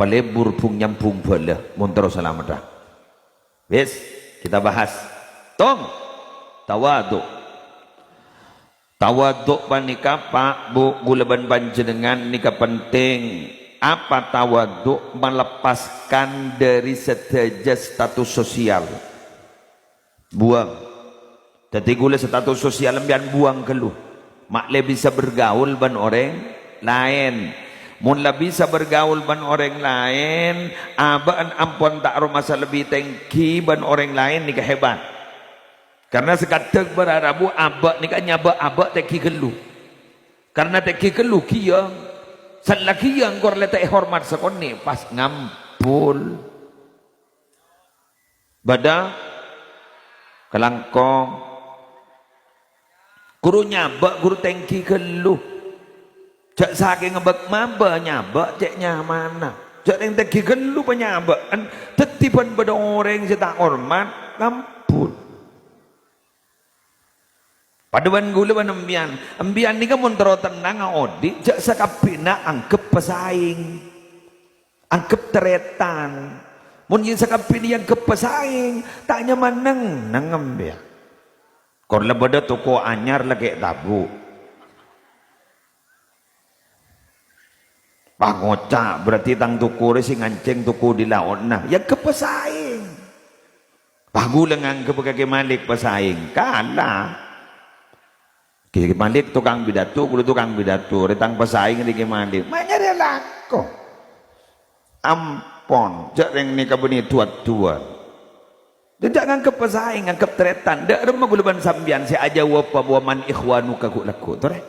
palebur pung nyampung bala mun terus selamat dah. Wes kita bahas tong tawaduk. Tawaduk panika Pak Bu gulaban panjenengan nika penting. Apa tawaduk? Melepaskan dari sedaja status sosial. Buang. Jadi gula status sosial lembian buang keluh. Mak le bisa bergaul ban orang lain. Mun la bisa bergaul ban orang lain, abaan ampun tak masa lebih tengki ban orang lain nika hebat. Karena sekadang berarabu abak nika nyaba abak tengki keluh. Karena tengki keluh kiyang san laki yang kor letak hormat sekoni pas ngampul bada kelangkong guru nyabak guru tengki keluh cak saking ngebak maba nyabak cek nyamana cak yang tengki keluh penyabak tetipan pada orang yang tak hormat ngampul paduan gula ban embian ni kan montro tenang odi jak sakapina angkep pesaing angkep teretan mun yin sakapina yang kepesaing tak nyaman nang embian kor lebada toko anyar lagi tabu pangoca berarti tang tuku resi nganceng tuku di laut nah yang kepesaing pagulang ang kepekake malik pesaing kalah Kiki malik tukang bidatu, kudu tukang bidatu, retang pesaing di malik. Maknya dia laku. Ampon, jarang ni kabuni tuat-tuat. Dia jangan ke pesaing, ngangkep teretan. Dak remah gulaban sambian si aja wapa waman ikhwanuk aku laku. Tore?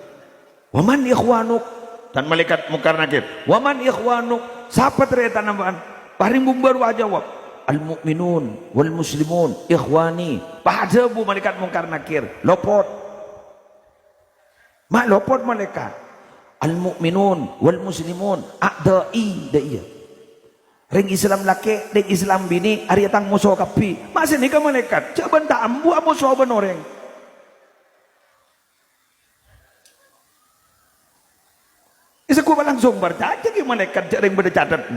Waman ikhwanuk dan malaikat mungkar nakir. Waman ikhwanuk, siapa teretan nampak? Paring baru aja wap. Al-mu'minun wal muslimun ikhwani. Pada bu malaikat mungkar nakir. Lopot. Mak lopot malaikat al-mu'minun wal muslimun a'da'i daiya ring Islam laki ring Islam bini ari tang musuh kapi masih ni ka malaikat jaban tak ambu musuh ban orang isa ko langsung bercaca ki malaikat ring beda catat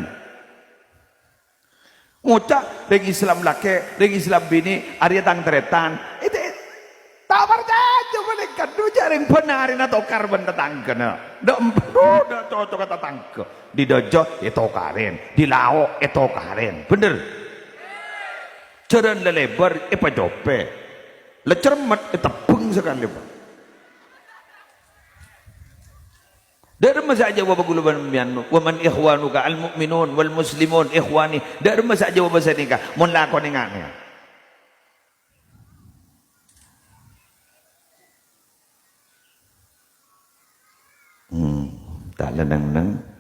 ngucap ring Islam laki ring Islam bini ari tang teretan itu tak percaya malaikat du jaring benarin atau karban tetangga na dak cocok kata tetangga di dojo itu karen di lauk itu karen bener jalan lelebar apa jope lecermat tebeng sekali pak dari masa aja wabah guluban mian waman ikhwanuka al mu'minun wal muslimun ikhwani dari masa aja wabah sedika mun lakon ingane tak lenang-lenang